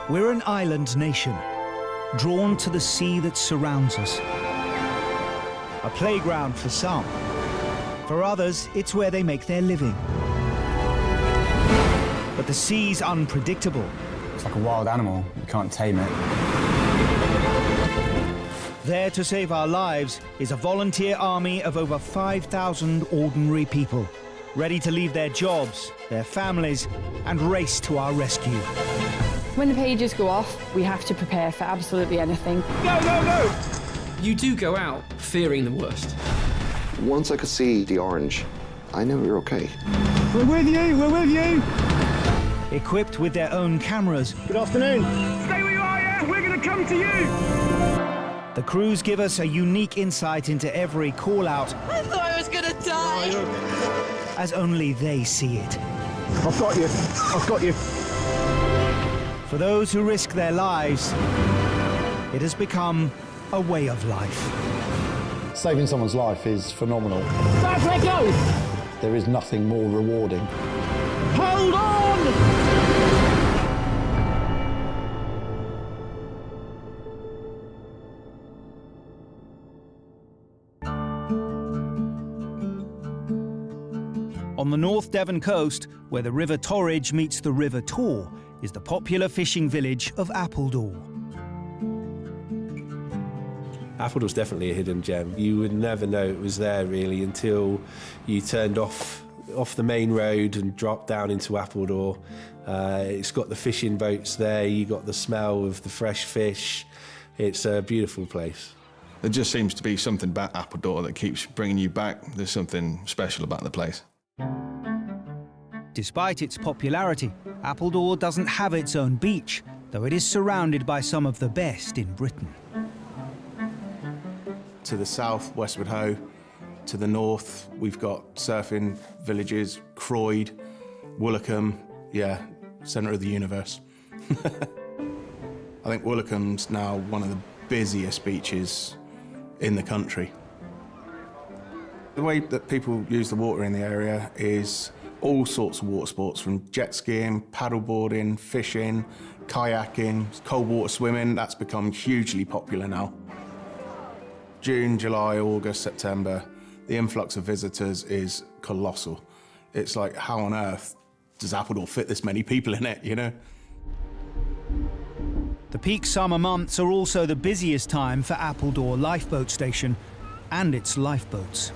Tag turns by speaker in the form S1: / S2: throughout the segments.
S1: We're an island nation, drawn to the sea that surrounds us. A playground for some. For others, it's where they make their living. But the sea's unpredictable.
S2: It's like a wild animal. You can't tame it.
S1: There to save our lives is a volunteer army of over 5,000 ordinary people, ready to leave their jobs, their families, and race to our rescue.
S3: When the pages go off, we have to prepare for absolutely anything.
S4: Go, go, go! You do go out fearing the worst.
S5: Once I could see the orange, I knew we were okay.
S6: We're with you, we're with you!
S1: Equipped with their own cameras.
S6: Good afternoon.
S4: Stay where you are, yeah? We're going to come to you!
S1: The crews give us a unique insight into every call-out.
S7: I thought I was going to die!
S1: As only they see it.
S6: I've got you, I've got you.
S1: For those who risk their lives, it has become a way of life.
S8: Saving someone's life is phenomenal.
S6: Back, let go!
S8: There is nothing more rewarding.
S6: Hold on!
S1: On the North Devon coast, where the River Torridge meets the River Tor, is the popular fishing village of Appledore.
S9: Appledore's definitely a hidden gem. You would never know it was there really until you turned off the main road and dropped down into Appledore. It's got the fishing boats there, you got the smell of the fresh fish. It's a beautiful place.
S10: There just seems to be something about Appledore that keeps bringing you back. There's something special about the place.
S1: Despite its popularity, Appledore doesn't have its own beach, though it is surrounded by some of the best in Britain.
S11: To the south, Westward Ho. To the north, we've got surfing villages, Croyd, Woolacombe, yeah, centre of the universe. I think Woolacombe's now one of the busiest beaches in the country. The way that people use the water in the area is all sorts of water sports, from jet skiing, paddleboarding, fishing, kayaking, cold water swimming. That's become hugely popular now. June, July, August, September, the influx of visitors is colossal. It's like, how on earth does Appledore fit this many people in it, you know?
S1: The peak summer months are also the busiest time for Appledore Lifeboat Station and its lifeboats.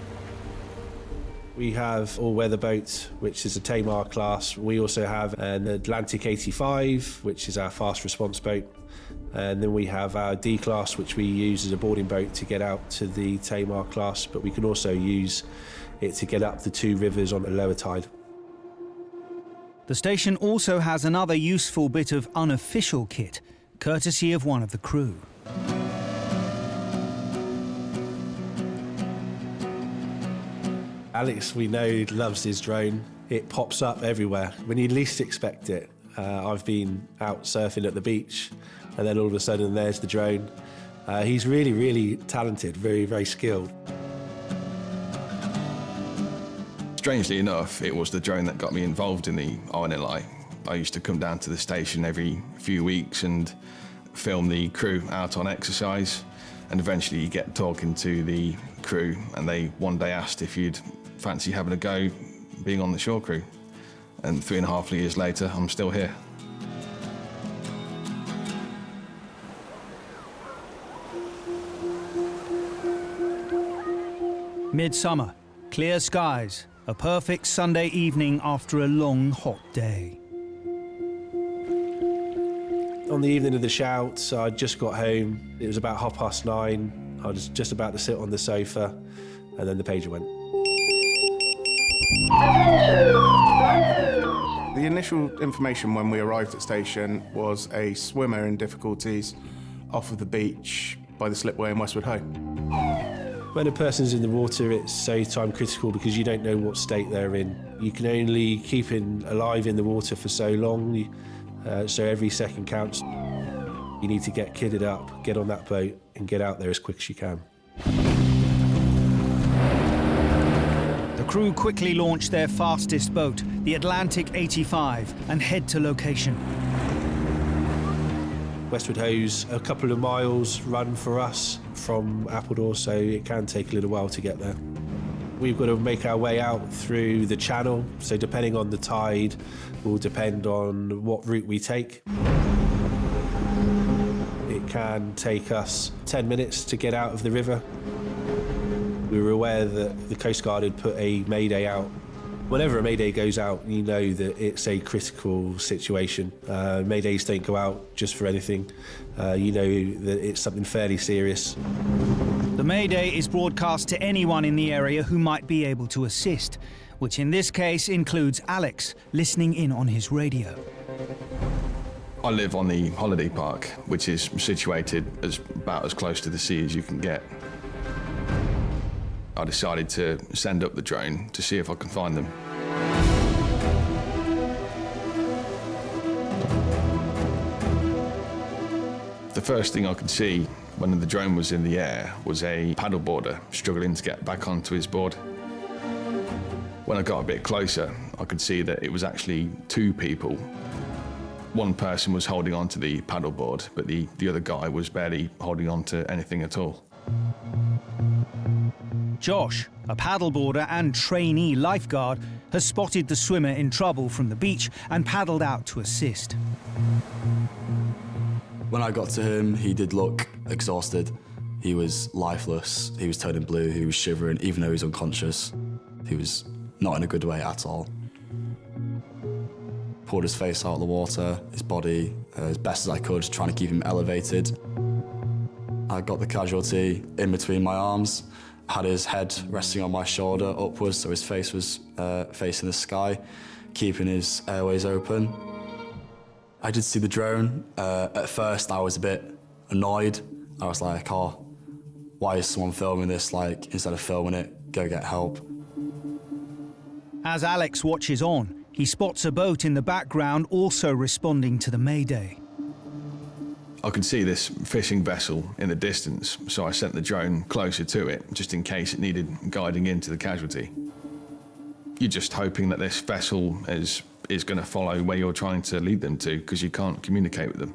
S9: We have all-weather boats, which is a Tamar class. We also have an Atlantic 85, which is our fast response boat. And then we have our D-class, which we use as a boarding boat to get out to the Tamar class, but we can also use it to get up the two rivers on a lower tide.
S1: The station also has another useful bit of unofficial kit, courtesy of one of the crew.
S9: Alex, we know, loves his drone. It pops up everywhere when you least expect it. I've been out surfing at the beach, and then all of a sudden there's the drone. He's really, really talented, very, very skilled.
S10: Strangely enough, it was the drone that got me involved in the RNLI. I used to come down to the station every few weeks and film the crew out on exercise, and eventually you get talking to the crew, and they one day asked if you'd fancy having a go being on the shore crew. And 3.5 years later, I'm still here.
S1: Midsummer, clear skies, a perfect Sunday evening after a long, hot day.
S9: On the evening of the shout, I just got home. It was about 9:30. I was just about to sit on the sofa, and then the pager went.
S11: The initial information when we arrived at station was a swimmer in difficulties off of the beach by the slipway in Westward Ho.
S9: When a person's in the water, it's so time critical because you don't know what state they're in. You can only keep alive in the water for so long, so every second counts. You need to get kitted up, get on that boat, and get out there as quick as you can.
S1: The crew quickly launched their fastest boat, the Atlantic 85, and head to location.
S9: Westward Ho's a couple of miles run for us from Appledore, so it can take a little while to get there. We've got to make our way out through the channel, so depending on the tide will depend on what route we take. It can take us 10 minutes to get out of the river. We were aware that the Coast Guard had put a mayday out. Whenever a mayday goes out, you know that it's a critical situation. Maydays don't go out just for anything. You know that it's something fairly serious.
S1: The mayday is broadcast to anyone in the area who might be able to assist, which in this case includes Alex, listening in on his radio.
S10: I live on the holiday park, which is situated about as close to the sea as you can get. I decided to send up the drone to see if I can find them. The first thing I could see when the drone was in the air was a paddleboarder struggling to get back onto his board. When I got a bit closer, I could see that it was actually two people. One person was holding onto the paddleboard, but the other guy was barely holding on to anything at all.
S1: Josh, a paddleboarder and trainee lifeguard, has spotted the swimmer in trouble from the beach and paddled out to assist.
S12: When I got to him, he did look exhausted. He was lifeless, he was turning blue, he was shivering, even though he was unconscious. He was not in a good way at all. Pulled his face out of the water, his body, as best as I could, trying to keep him elevated. I got the casualty in between my arms, had his head resting on my shoulder upwards, so his face was facing the sky, keeping his airways open. I did see the drone. At first, I was a bit annoyed. I was like, oh, why is someone filming this? Like, instead of filming it, go get help.
S1: As Alex watches on, he spots a boat in the background also responding to the mayday.
S10: I could see this fishing vessel in the distance, so I sent the drone closer to it, just in case it needed guiding into the casualty. You're just hoping that this vessel is going to follow where you're trying to lead them to, because you can't communicate with them.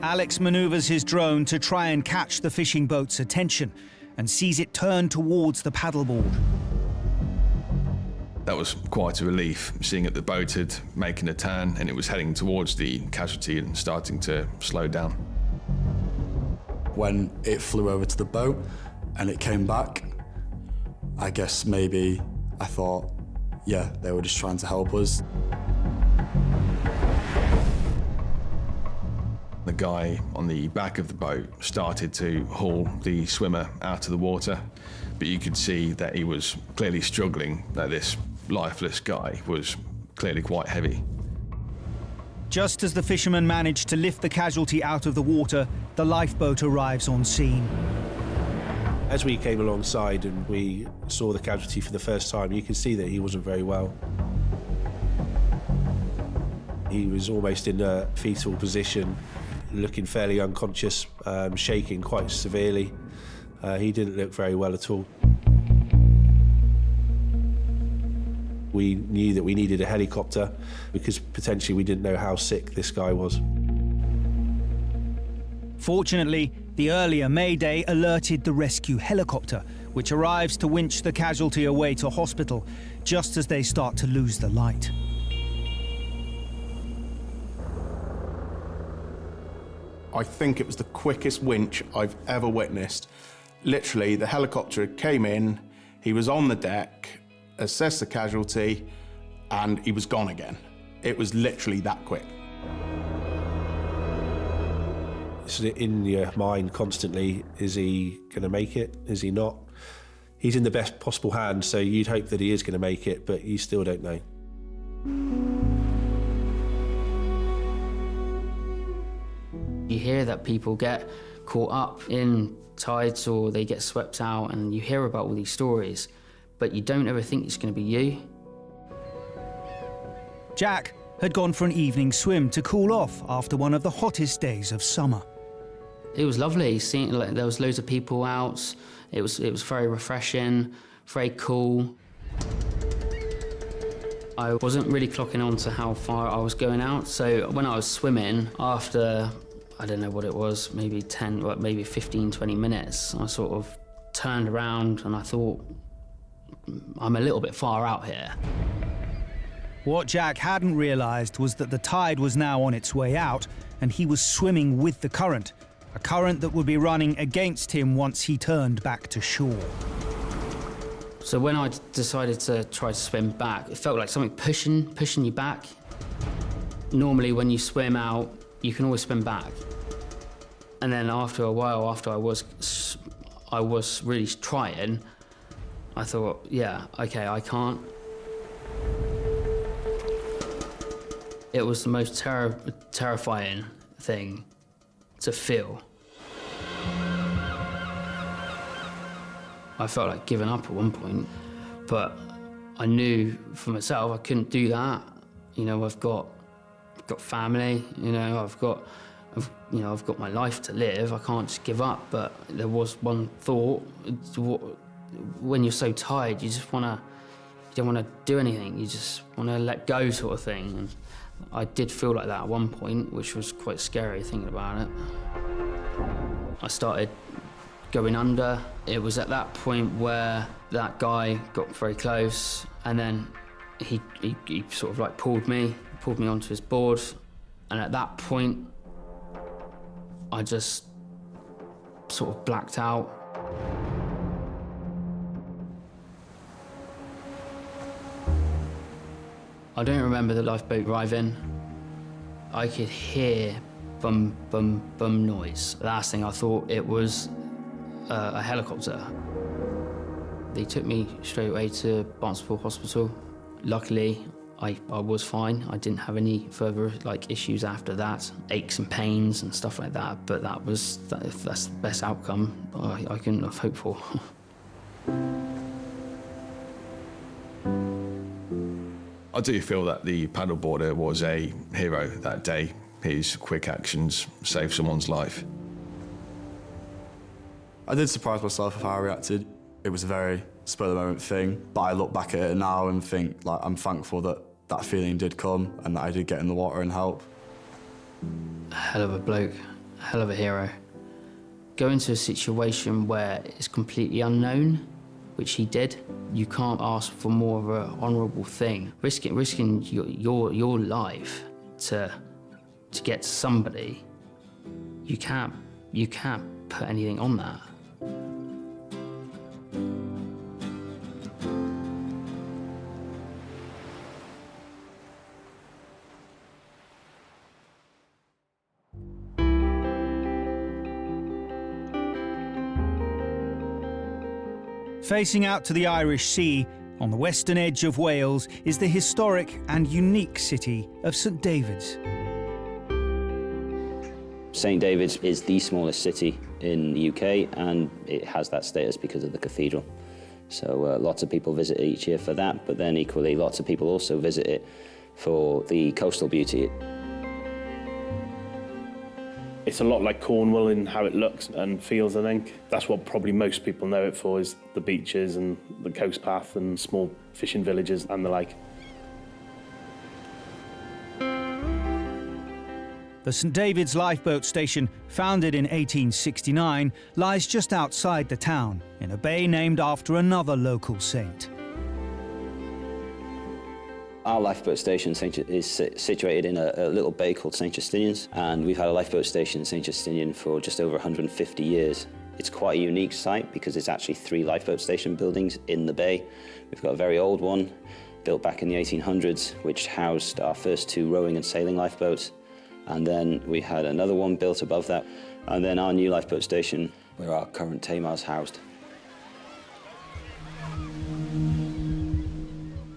S1: Alex maneuvers his drone to try and catch the fishing boat's attention and sees it turn towards the paddleboard.
S10: That was quite a relief, seeing that the boat had making a turn and it was heading towards the casualty and starting to slow down.
S12: When it flew over to the boat and it came back, I guess maybe I thought, yeah, they were just trying to help us.
S10: The guy on the back of the boat started to haul the swimmer out of the water, but you could see that he was clearly struggling, that this lifeless guy was clearly quite heavy.
S1: Just as the fisherman managed to lift the casualty out of the water, the lifeboat arrives on scene.
S9: As we came alongside and we saw the casualty for the first time, you could see that he wasn't very well. He was almost in a fetal position, looking fairly unconscious, shaking quite severely. He didn't look very well at all. We knew that we needed a helicopter because potentially we didn't know how sick this guy was.
S1: Fortunately, the earlier mayday alerted the rescue helicopter, which arrives to winch the casualty away to hospital just as they start to lose the light.
S11: I think it was the quickest winch I've ever witnessed. Literally, the helicopter came in, he was on the deck, assessed the casualty, and he was gone again. It was literally that quick.
S9: It's in your mind constantly, is he going to make it? Is he not? He's in the best possible hands, so you'd hope that he is going to make it, but you still don't know.
S13: You hear that people get caught up in tides or they get swept out, and you hear about all these stories, but you don't ever think it's going to be you.
S1: Jack had gone for an evening swim to cool off after one of the hottest days of summer.
S13: It was lovely seeing, like, there was loads of people out. It was very refreshing, very cool. I wasn't really clocking on to how far I was going out, so when I was swimming, after, I don't know what it was, maybe 15, 20 minutes, I sort of turned around and I thought, I'm a little bit far out here.
S1: What Jack hadn't realised was that the tide was now on its way out and he was swimming with the current, a current that would be running against him once he turned back to shore.
S13: So when I decided to try to swim back, it felt like something pushing you back. Normally when you swim out, you can always swim back. And then after a while, after I was really trying, I thought, yeah, okay, I can't. It was the most terrifying thing to feel. I felt like giving up at one point, but I knew for myself I couldn't do that. You know, I've got family. You know, I've got my life to live. I can't just give up. But there was one thought: when you're so tired, you don't want to do anything. You just want to let go, sort of thing. And I did feel like that at one point, which was quite scary thinking about it. I started going under. It was at that point where that guy got very close, and then he sort of like pulled me onto his board, and at that point I just sort of blacked out. I don't remember the lifeboat arriving. I could hear bum, bum, bum noise. The last thing I thought it was a helicopter. They took me straight away to Barnstaple Hospital. Luckily, I was fine. I didn't have any further issues after that, aches and pains and stuff like that. But that's the best outcome I couldn't have hoped for.
S10: I do feel that the paddleboarder was a hero that day. His quick actions saved someone's life.
S12: I did surprise myself with how I reacted. It was a very spur-of-the-moment thing, but I look back at it now and think I'm thankful that that feeling did come and that I did get in the water and help.
S13: A hell of a bloke, a hell of a hero. Go into a situation where it's completely unknown, which he did. You can't ask for more of an honourable thing. Risking your life to get to somebody, you can't put anything on that.
S1: Facing out to the Irish Sea, on the western edge of Wales, is the historic and unique city of St David's.
S14: St David's is the smallest city in the UK, and it has that status because of the cathedral. So lots of people visit it each year for that, but then equally lots of people also visit it for the coastal beauty.
S15: It's a lot like Cornwall in how it looks and feels, I think. That's what probably most people know it for, is the beaches and the coast path and small fishing villages and the like.
S1: The St David's Lifeboat Station, founded in 1869, lies just outside the town, in a bay named after another local saint.
S14: Our lifeboat station is situated in a little bay called St Justinian's, and we've had a lifeboat station in St Justinian for just over 150 years. It's quite a unique site because it's actually 3 lifeboat station buildings in the bay. We've got a very old one, built back in the 1800s, which housed our first 2 rowing and sailing lifeboats. And then we had another one built above that, and then our new lifeboat station, where our current Tamar's housed.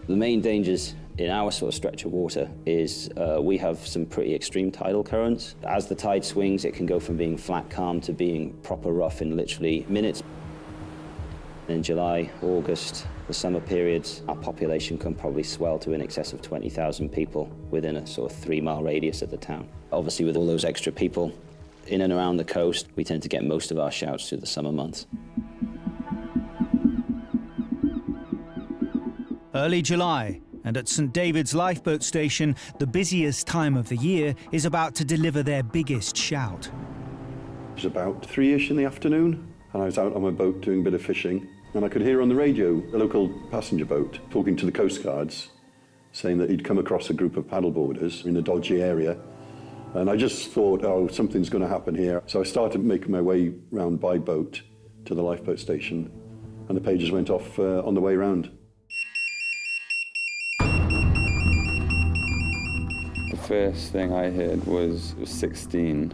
S14: The main dangers in our sort of stretch of water is we have some pretty extreme tidal currents. As the tide swings, it can go from being flat calm to being proper rough in literally minutes. In July, August, the summer periods, our population can probably swell to in excess of 20,000 people within a sort of 3-mile radius of the town. Obviously, with all those extra people in and around the coast, we tend to get most of our shouts through the summer months.
S1: Early July, And at St David's Lifeboat Station, the busiest time of the year is about to deliver their biggest shout.
S16: It was about 3ish in the afternoon, and I was out on my boat doing a bit of fishing, and I could hear on the radio a local passenger boat talking to the Coast Guards, saying that he'd come across a group of paddleboarders in a dodgy area. And I just thought, oh, something's going to happen here. So I started making my way round by boat to the lifeboat station, and the pages went off on the way round.
S17: The first thing I heard was 16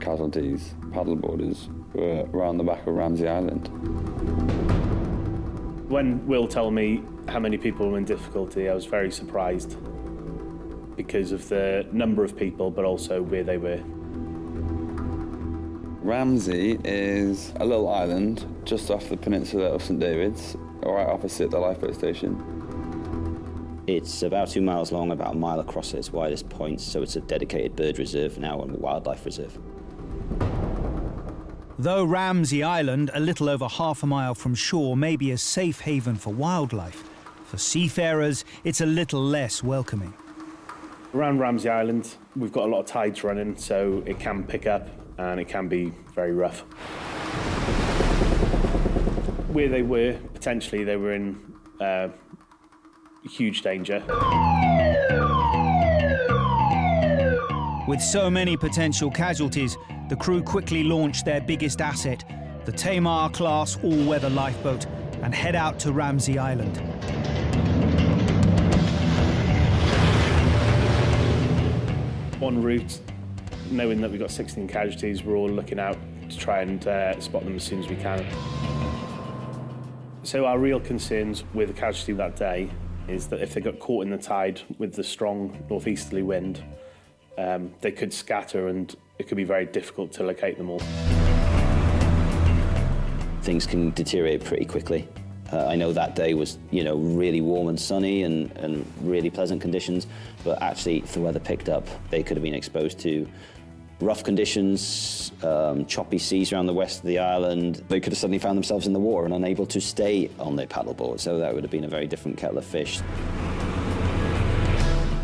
S17: casualties, paddleboarders, were around the back of Ramsey Island.
S15: When Will told me how many people were in difficulty, I was very surprised because of the number of people, but also where they were.
S17: Ramsey is a little island just off the peninsula of St David's, right opposite the lifeboat station.
S14: It's about 2 miles long, about a mile across at its widest points, so it's a dedicated bird reserve now and a wildlife reserve.
S1: Though Ramsey Island, a little over half a mile from shore, may be a safe haven for wildlife, for seafarers, it's a little less welcoming.
S15: Around Ramsey Island, we've got a lot of tides running, so it can pick up and it can be very rough. Where they were, potentially they were in huge danger.
S1: With so many potential casualties, the crew quickly launched their biggest asset, the Tamar-class all-weather lifeboat, and head out to Ramsey Island.
S15: En route, knowing that we've got 16 casualties, we're all looking out to try and spot them as soon as we can. So our real concerns with the casualty that day is that if they got caught in the tide with the strong northeasterly wind, they could scatter and it could be very difficult to locate them all.
S14: Things can deteriorate pretty quickly. I know that day was, really warm and sunny and really pleasant conditions, but actually if the weather picked up, they could have been exposed to rough conditions, choppy seas around the west of the island. They could have suddenly found themselves in the water and unable to stay on their paddleboard, so that would have been a very different kettle of fish.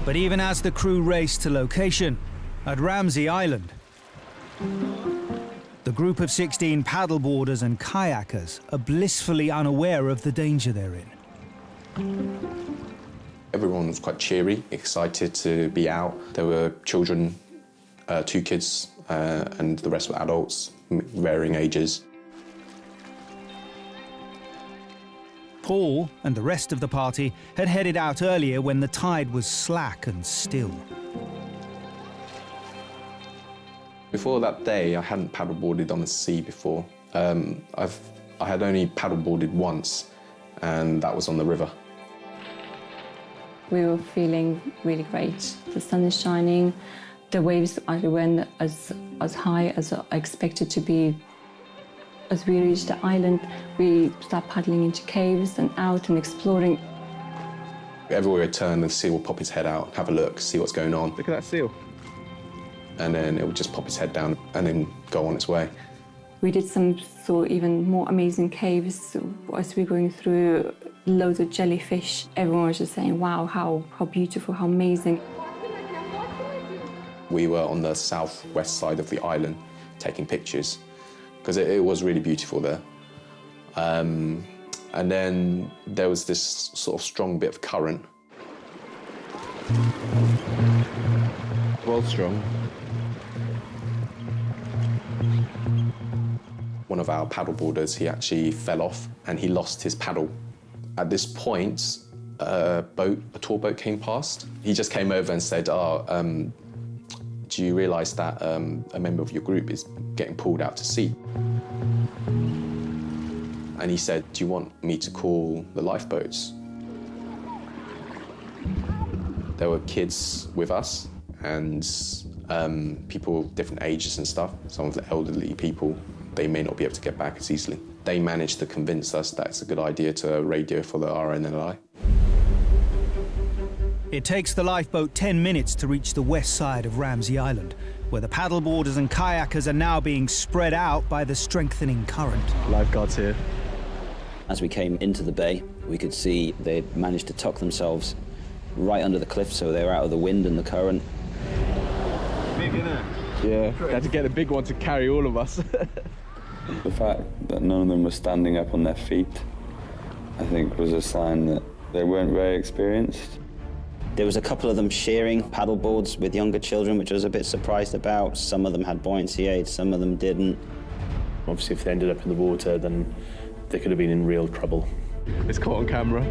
S1: But even as the crew raced to location, at Ramsey Island, the group of 16 paddleboarders and kayakers are blissfully unaware of the danger they're in.
S18: Everyone was quite cheery, excited to be out. There were children, 2 kids, and the rest were adults, varying ages.
S1: Paul and the rest of the party had headed out earlier when the tide was slack and still.
S18: Before that day, I hadn't paddleboarded on the sea before. I had only paddleboarded once, and that was on the river.
S19: We were feeling really great. The sun is shining, the waves weren't as high as I expected to be. As we reached the island, we started paddling into caves and out and exploring.
S18: Everywhere I turned, the seal would pop his head out, have a look, see what's going on.
S2: Look at that seal.
S18: And then it would just pop its head down and then go on its way.
S19: We did saw even more amazing caves as we were going through, loads of jellyfish. Everyone was just saying, wow, how beautiful, how amazing.
S18: We were on the southwest side of the island taking pictures because it was really beautiful there. And then there was this sort of strong bit of current.
S2: Well, strong.
S18: One of our paddleboarders, he actually fell off and he lost his paddle. At this point, a tour boat came past. He just came over and said, do you realise that a member of your group is getting pulled out to sea? And he said, do you want me to call the lifeboats? There were kids with us and people of different ages and stuff. Some of the elderly people, they may not be able to get back as easily. They managed to convince us that it's a good idea to radio for the RNLI.
S1: It takes the lifeboat 10 minutes to reach the west side of Ramsey Island, where the paddleboarders and kayakers are now being spread out by the strengthening current.
S2: Lifeguards here.
S14: As we came into the bay, we could see they'd managed to tuck themselves right under the cliff, so they were out of the wind and the current.
S2: Big, innit? Yeah, they had to get a big one to carry all of us.
S17: The fact that none of them were standing up on their feet, I think, was a sign that they weren't very experienced.
S14: There was a couple of them sharing paddleboards with younger children, which I was a bit surprised about. Some of them had buoyancy aids, some of them didn't.
S15: Obviously, if they ended up in the water, then they could have been in real trouble.
S2: It's caught on camera.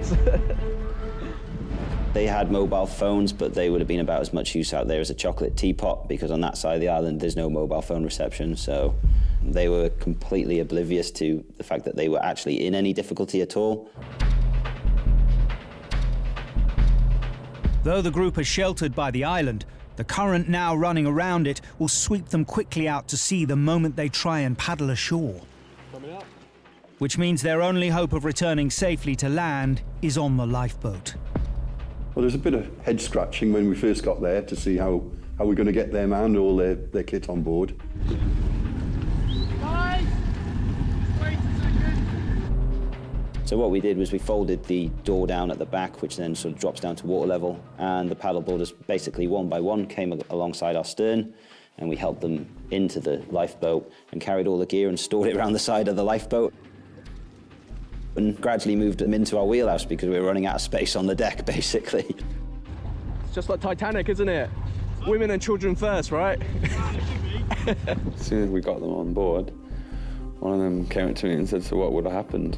S14: They had mobile phones, but they would have been about as much use out there as a chocolate teapot, because on that side of the island, there's no mobile phone reception. So they were completely oblivious to the fact that they were actually in any difficulty at all.
S1: Though the group are sheltered by the island, the current now running around it will sweep them quickly out to sea the moment they try and paddle ashore. Which means their only hope of returning safely to land is on the lifeboat.
S16: Well, there's a bit of head scratching when we first got there to see how we're going to get them and all their kit on board.
S4: Guys, wait a second.
S14: So what we did was we folded the door down at the back, which then sort of drops down to water level, and the paddleboarders basically one by one came alongside our stern, and we helped them into the lifeboat and carried all the gear and stored it around the side of the lifeboat. And gradually moved them into our wheelhouse because we were running out of space on the deck, basically.
S2: It's just like Titanic, isn't it? Women and children first, right?
S17: As soon as we got them on board, one of them came up to me and said, "So what would have happened?"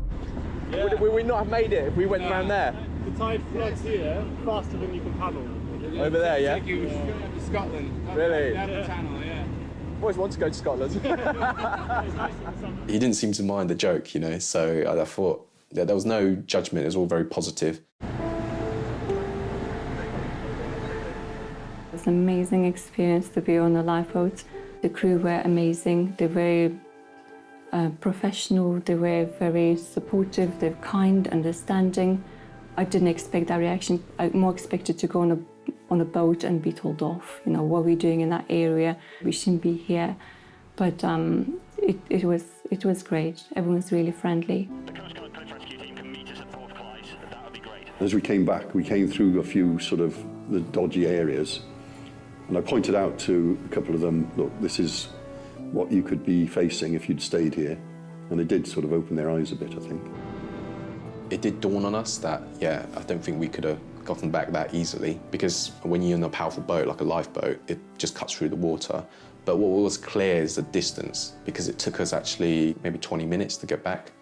S2: Yeah. Would we not have made it if we went around there?
S4: The tide floods here faster than you can paddle.
S2: Over there, yeah?
S4: Take you to Scotland.
S2: Really?
S4: Down the channel, yeah.
S2: Always want to go to Scotland.
S18: He didn't seem to mind the joke, you know, so I thought that there was no judgment, it was all very positive.
S19: It was an amazing experience to be on a lifeboat. The crew were amazing. They were professional, they were very supportive, they were kind, understanding. I didn't expect that reaction. I more expected to go on a boat and be told off. You know, what we're doing in that area, we shouldn't be here. But it was great. Everyone was really friendly.
S16: As we came back, we came through a few sort of the dodgy areas, and I pointed out to a couple of them, look, this is what you could be facing if you'd stayed here. And they did sort of open their eyes a bit, I think.
S18: It did dawn on us that, yeah, I don't think we could have gotten back that easily, because when you're in a powerful boat, like a lifeboat, it just cuts through the water. But what was clear is the distance, because it took us actually maybe 20 minutes to get back.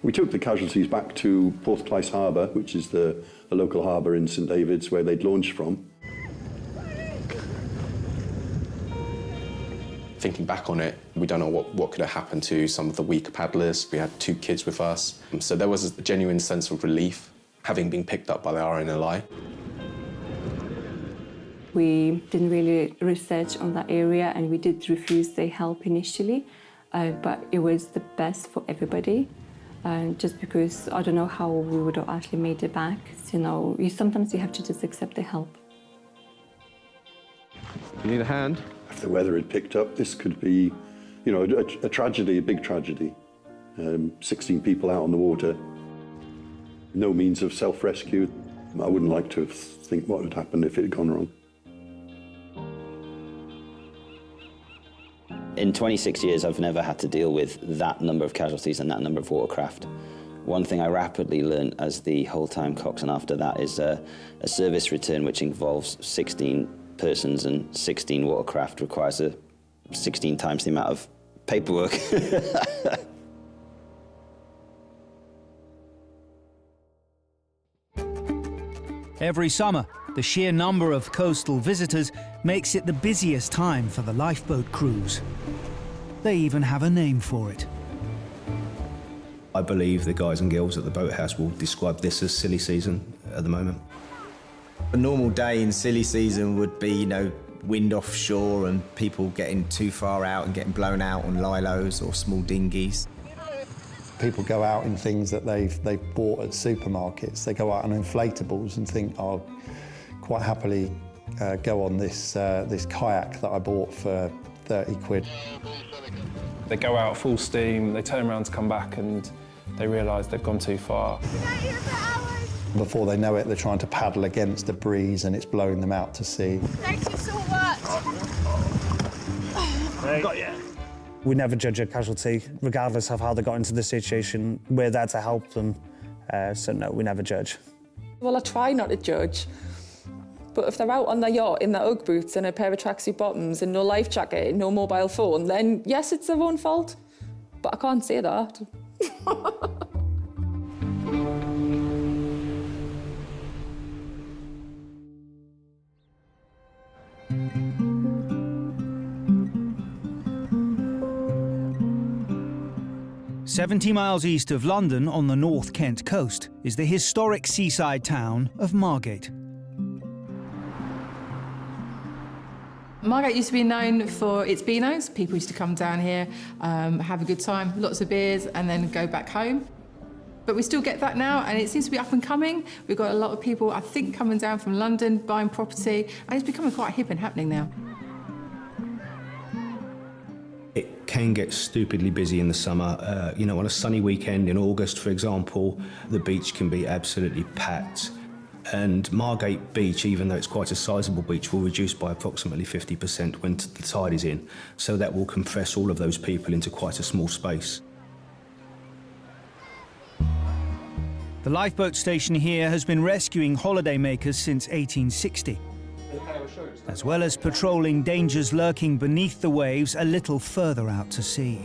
S16: We took the casualties back to Porthclais Harbour, which is the local harbour in St David's where they'd launched from.
S18: Thinking back on it, we don't know what could have happened to some of the weaker paddlers. We had 2 kids with us. So there was a genuine sense of relief, having been picked up by the RNLI.
S19: We didn't really research on that area, and we did refuse their help initially, but it was the best for everybody. Just because I don't know how we would have actually made it back. You know, sometimes you have to just accept the help.
S2: You need a hand?
S16: If the weather had picked up, this could be, you know, a tragedy, a big tragedy. 16 people out on the water, no means of self-rescue. I wouldn't like to think what would happen if it had gone wrong.
S14: In 26 years, I've never had to deal with that number of casualties and that number of watercraft. One thing I rapidly learned as the whole-time coxswain after that is a service return which involves 16 persons and 16 watercraft requires 16 times the amount of paperwork.
S1: Every summer, the sheer number of coastal visitors makes it the busiest time for the lifeboat cruise. They even have a name for it.
S20: I believe the guys and girls at the boathouse will describe this as silly season at the moment.
S21: A normal day in silly season would be, you know, wind offshore and people getting too far out and getting blown out on lilos or small dinghies.
S8: People go out in things that they've bought at supermarkets. They go out on inflatables and think, I'll quite happily go on this kayak that I bought for 30 quid.
S22: They go out full steam, they turn around to come back and they realise they've gone too far.
S8: Before they know it, they're trying to paddle against a breeze and it's blowing them out to sea.
S7: Thank you so much.
S4: Got you.
S3: We never judge a casualty, regardless of how they got into the situation. We're there to help them, so no, we never judge.
S5: Well, I try not to judge, but if they're out on their yacht in their Ugg boots and a pair of tracksuit bottoms and no life jacket, no mobile phone, then yes, it's their own fault. But I can't say that.
S1: 70 miles east of London on the North Kent coast is the historic seaside town of Margate.
S23: Margate used to be known for its beanos. People used to come down here, have a good time, lots of beers, and then go back home. But we still get that now, and it seems to be up and coming. We've got a lot of people, I think, coming down from London, buying property, and it's becoming quite hip and happening now.
S20: It can get stupidly busy in the summer. You know, on a sunny weekend in August, for example, the beach can be absolutely packed. And Margate Beach, even though it's quite a sizable beach, will reduce by approximately 50% when the tide is in. So that will compress all of those people into quite a small space.
S1: The lifeboat station here has been rescuing holidaymakers since 1860. As well as patrolling dangers lurking beneath the waves a little further out to sea.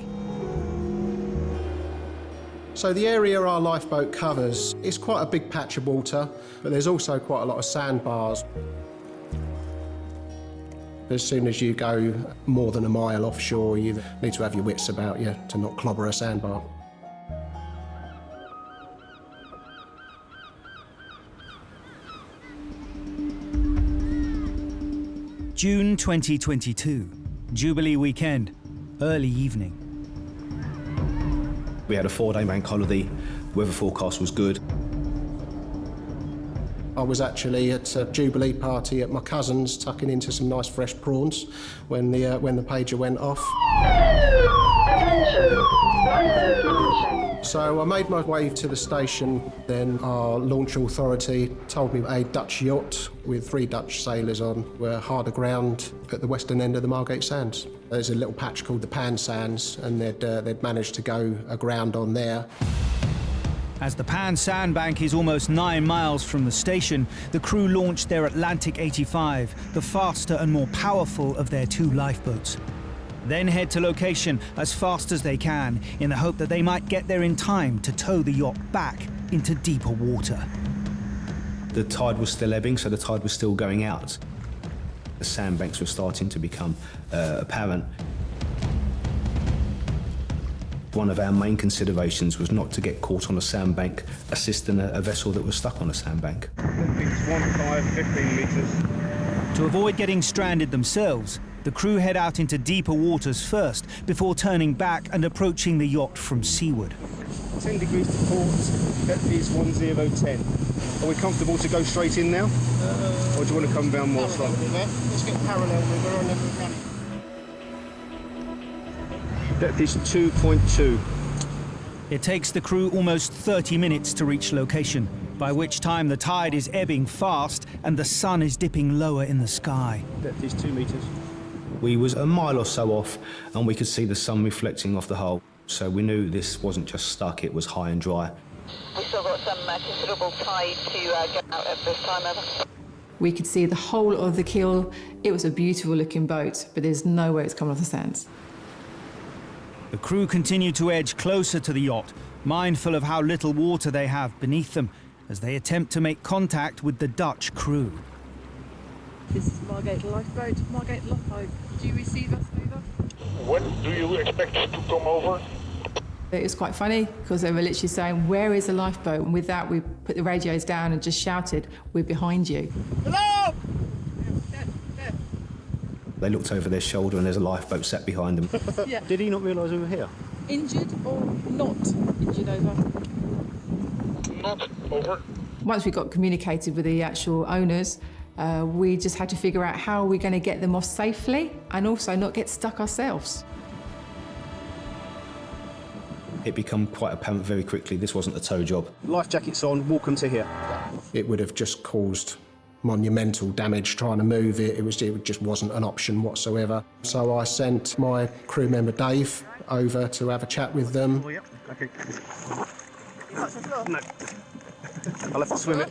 S24: So the area our lifeboat covers is quite a big patch of water, but there's also quite a lot of sandbars. As soon as you go more than a mile offshore, you need to have your wits about you to not clobber a sandbar.
S1: June 2022, Jubilee weekend, early evening.
S20: We had a 4-day bank holiday, weather forecast was good.
S24: I was actually at a Jubilee party at my cousin's, tucking into some nice fresh prawns when the pager went off. So I made my way to the station, then our launch authority told me a Dutch yacht with 3 Dutch sailors on were hard aground at the western end of the Margate Sands. There's a little patch called the Pan Sands, and they'd managed to go aground on there.
S1: As the Pan Sandbank is almost 9 miles from the station, the crew launched their Atlantic 85, the faster and more powerful of their 2 lifeboats. Then head to location as fast as they can, in the hope that they might get there in time to tow the yacht back into deeper water.
S20: The tide was still ebbing, so the tide was still going out. The sandbanks were starting to become apparent. One of our main considerations was not to get caught on a sandbank assisting a vessel that was stuck on a sandbank.
S4: It's 15 metres.
S1: To avoid getting stranded themselves, the crew head out into deeper waters first, before turning back and approaching the yacht from seaward.
S4: 10 degrees to port, depth is 1010. Are we comfortable to go straight in now? Or do you want to come down more slowly? Let's get parallel with her and then we'll depth is 2.2.
S1: It takes the crew almost 30 minutes to reach location, by which time the tide is ebbing fast and the sun is dipping lower in the sky.
S4: Depth is 2 metres.
S20: We was a mile or so off, and we could see the sun reflecting off the hull. So we knew this wasn't just stuck, it was high and dry.
S7: We've still got some considerable tide to get out at this time, over.
S23: We could see the whole of the keel. It was a beautiful looking boat, but there's no way it's coming off the sands.
S1: The crew continue to edge closer to the yacht, mindful of how little water they have beneath them, as they attempt to make contact with the Dutch crew.
S7: This is Margate Lifeboat. Margate Lifeboat, do you receive us over?
S4: When do you expect us to come over?
S23: It was quite funny because they were literally saying, "Where is the lifeboat?" And with that, we put the radios down and just shouted, "We're behind you."
S4: Hello!
S20: They looked over their shoulder and there's a lifeboat sat behind them.
S23: Yeah.
S4: Did he not realise we were here?
S7: Injured or not injured, over?
S4: Not over.
S23: Once we got communicated with the actual owners, we just had to figure out how we're going to get them off safely and also not get stuck ourselves.
S20: It became quite apparent very quickly this wasn't a tow job.
S4: Life jackets on, welcome to here.
S24: It would have just caused monumental damage trying to move it. It just wasn't an option whatsoever. So I sent my crew member Dave over to have a chat with them.
S4: Oh, yeah. Okay. No. I'll have to swim it.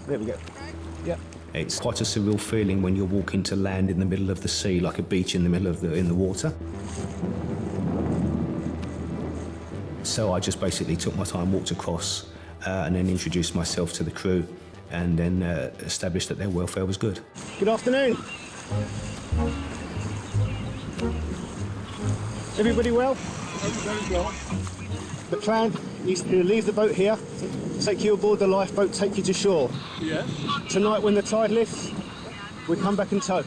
S4: There we go. Yeah.
S20: It's quite a surreal feeling when you're walking to land in the middle of the sea, like a beach in the middle of the water. So I just basically took my time, walked across, and then introduced myself to the crew, and then established that their welfare was good.
S4: Good afternoon. Everybody well?
S6: Everybody well.
S4: The plan is to leave the boat here, take you aboard the lifeboat, take you to shore.
S6: Yeah.
S4: Tonight when the tide lifts, we come back and tow.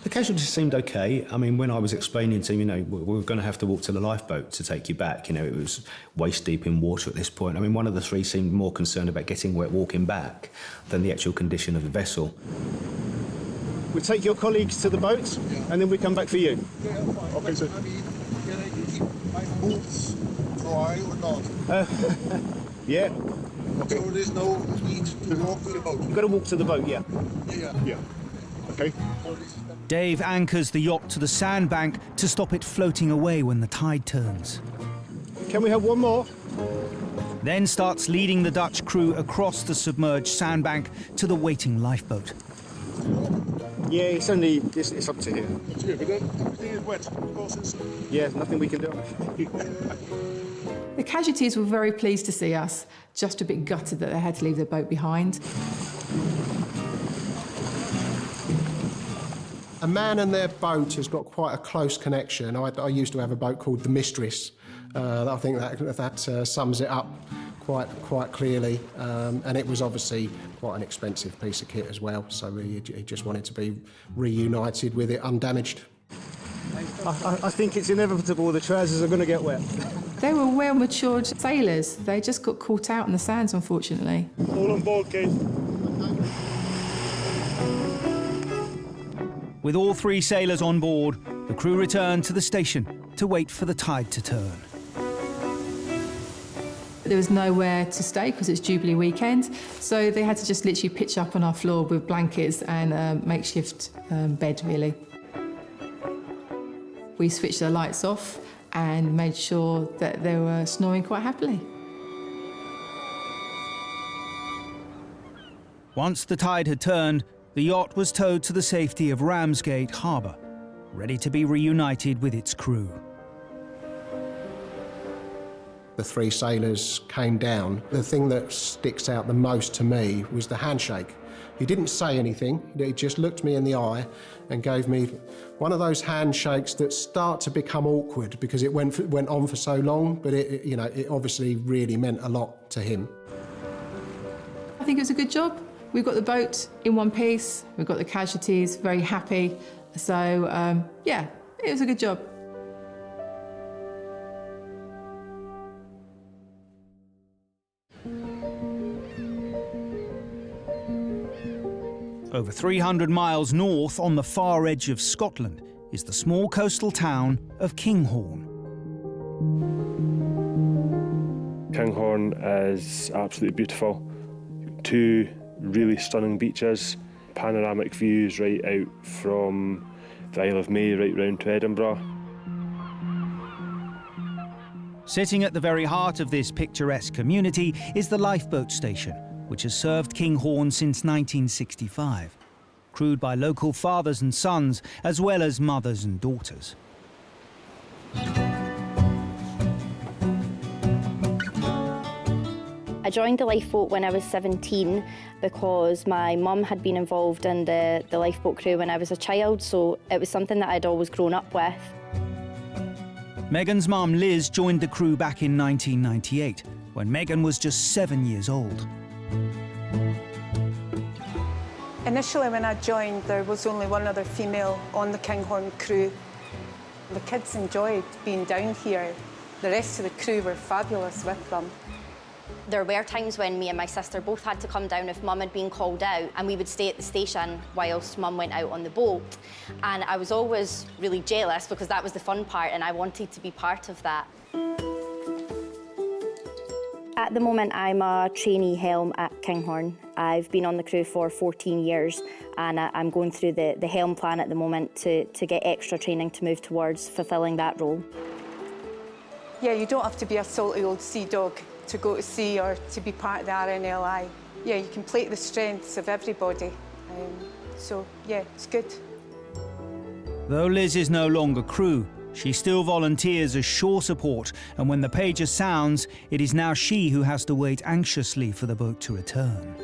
S20: The casualties seemed okay. I mean, when I was explaining to them, you know, we're going to have to walk to the lifeboat to take you back, you know, it was waist deep in water at this point. I mean, one of the three seemed more concerned about getting wet walking back than the actual condition of the vessel.
S4: We take your colleagues to the boat, and then we come back for you.
S6: Yeah, fine.
S4: Okay, so...
S6: I mean, can I keep my boots dry or not?
S4: Yeah.
S6: Okay. So there's no need to walk to the boat?
S4: You've got to walk to the boat, yeah.
S6: Yeah.
S4: Okay.
S1: Dave anchors the yacht to the sandbank to stop it floating away when the tide turns.
S4: Can we have one more?
S1: Then starts leading the Dutch crew across the submerged sandbank to the waiting lifeboat.
S4: Yeah, it's up to here.
S6: It's here, but everything is wet.
S4: Yeah, nothing we can do.
S23: The casualties were very pleased to see us, just a bit gutted that they had to leave their boat behind.
S24: A man and their boat has got quite a close connection. I used to have a boat called the Mistress. I think that sums it up quite clearly. And it was obviously quite an expensive piece of kit as well, so he just wanted to be reunited with it undamaged.
S4: I think it's inevitable the trousers are going to get wet.
S23: They were well-matured sailors. They just got caught out in the sands, unfortunately.
S6: All on board, Kate.
S1: With all three sailors on board, the crew returned to the station to wait for the tide to turn.
S23: There was nowhere to stay because it's Jubilee weekend, so they had to just literally pitch up on our floor with blankets and a makeshift bed, really. We switched the lights off and made sure that they were snoring quite happily.
S1: Once the tide had turned, the yacht was towed to the safety of Ramsgate harbour, ready to be reunited with its crew.
S24: The three sailors came down. The thing that sticks out the most to me was the handshake. He didn't say anything, he just looked me in the eye and gave me one of those handshakes that start to become awkward because it went on for so long, but it obviously really meant a lot to him.
S23: I think it was a good job. We've got the boat in one piece, we've got the casualties, very happy. So, yeah, it was a good job.
S1: Over 300 miles north on the far edge of Scotland is the small coastal town of Kinghorn.
S22: Kinghorn is absolutely beautiful. Two really stunning beaches, panoramic views right out from the Isle of May right round to Edinburgh.
S1: Sitting at the very heart of this picturesque community is the Lifeboat station, which has served Kinghorn since 1965, crewed by local fathers and sons, as well as mothers and daughters.
S9: I joined the Lifeboat when I was 17 because my mum had been involved in the Lifeboat crew when I was a child, so it was something that I'd always grown up with.
S1: Megan's mum, Liz, joined the crew back in 1998, when Megan was just 7 years old.
S7: Initially, when I joined, there was only one other female on the Kinghorn crew. The kids enjoyed being down here. The rest of the crew were fabulous with them.
S9: There were times when me and my sister both had to come down if Mum had been called out, and we would stay at the station whilst Mum went out on the boat. And I was always really jealous because that was the fun part and I wanted to be part of that. At the moment, I'm a trainee helm at Kinghorn. I've been on the crew for 14 years and I'm going through the helm plan at the moment to get extra training to move towards fulfilling that role.
S7: Yeah, you don't have to be a salty old sea dog to go to sea or to be part of the RNLI. Yeah, you can play to the strengths of everybody. So, yeah, it's good.
S1: Though Liz is no longer crew, she still volunteers as shore support, and when the pager sounds, it is now she who has to wait anxiously for the boat to return.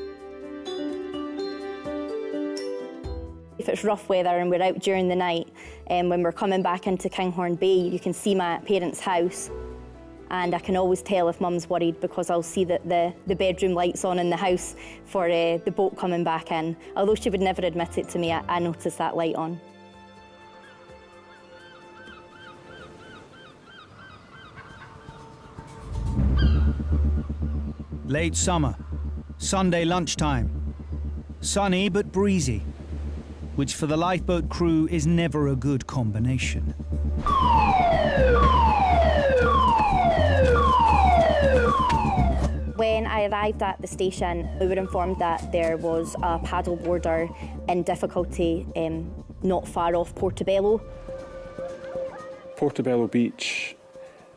S9: If it's rough weather and we're out during the night, when we're coming back into Kinghorn Bay, you can see my parents' house, and I can always tell if Mum's worried because I'll see that the bedroom light's on in the house for the boat coming back in. Although she would never admit it to me, I notice that light on.
S1: Late summer, Sunday lunchtime. Sunny but breezy, which for the lifeboat crew is never a good combination.
S9: When I arrived at the station, we were informed that there was a paddleboarder in difficulty not far off Portobello.
S22: Portobello Beach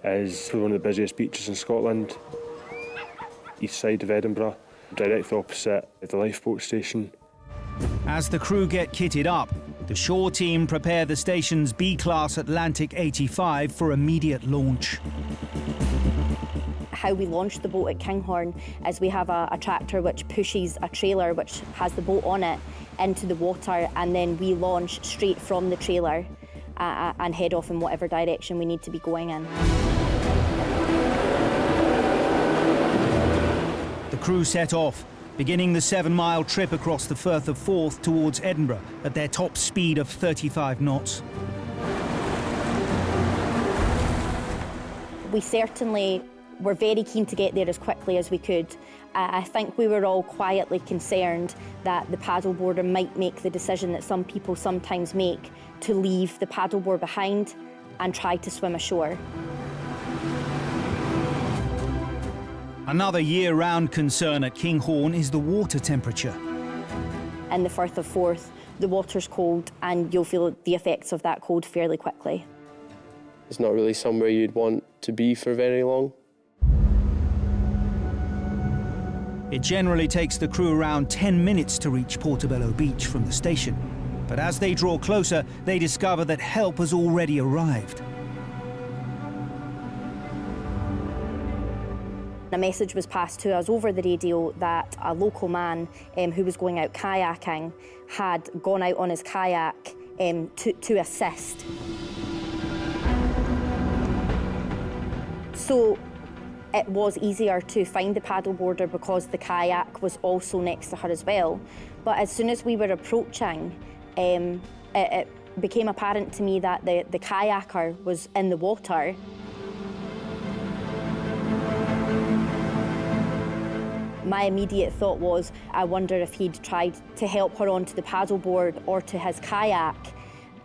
S22: is one of the busiest beaches in Scotland. East side of Edinburgh, directly opposite the lifeboat station.
S1: As the crew get kitted up, the shore team prepare the station's B-class Atlantic 85 for immediate launch.
S9: How we launch the boat at Kinghorn is we have a tractor which pushes a trailer which has the boat on it into the water, and then we launch straight from the trailer and head off in whatever direction we need to be going in.
S1: The crew set off, beginning the 7-mile trip across the Firth of Forth towards Edinburgh at their top speed of 35 knots.
S9: We certainly were very keen to get there as quickly as we could. I think we were all quietly concerned that the paddleboarder might make the decision that some people sometimes make to leave the paddleboard behind and try to swim ashore.
S1: Another year-round concern at Kinghorn is the water temperature.
S9: In the Firth of Forth, the water's cold and you'll feel the effects of that cold fairly quickly.
S10: It's not really somewhere you'd want to be for very long.
S1: It generally takes the crew around 10 minutes to reach Portobello Beach from the station. But as they draw closer, they discover that help has already arrived.
S9: A message was passed to us over the radio that a local man who was going out kayaking had gone out on his kayak to assist. So it was easier to find the paddleboarder because the kayak was also next to her as well. But as soon as we were approaching, it became apparent to me that the kayaker was in the water. My immediate thought was, I wonder if he'd tried to help her onto the paddleboard or to his kayak,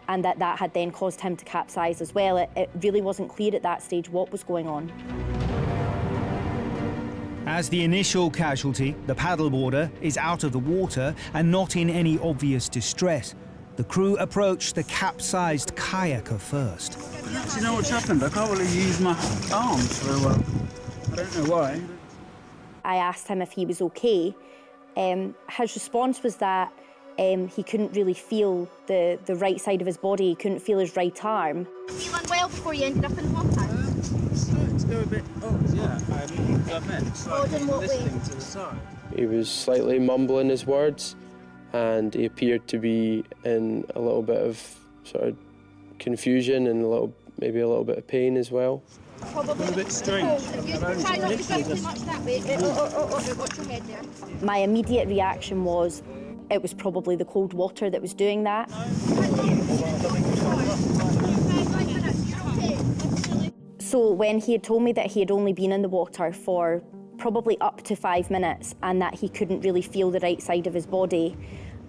S9: and that had then caused him to capsize as well. It really wasn't clear at that stage what was going on.
S1: As the initial casualty, the paddleboarder is out of the water and not in any obvious distress. The crew approach the capsized kayaker first.
S11: Do you know what's happened? I can't really use my arms very well. I don't know why.
S9: I asked him if he was okay. His response was that he couldn't really feel the right side of his body. He couldn't feel his right arm. Feeling well before you ended up in the water?
S11: It's going a bit odd, yeah. I meant
S9: Odd in what way?
S11: listening to the side.
S10: He was slightly mumbling his words, and he appeared to be in a little bit of sort of confusion and maybe a little bit of pain as well.
S9: Probably
S11: a bit strange.
S9: Try not to go too much that way. Watch your head there. My immediate reaction was it was probably the cold water that was doing that. So when he had told me that he had only been in the water for probably up to 5 minutes and that he couldn't really feel the right side of his body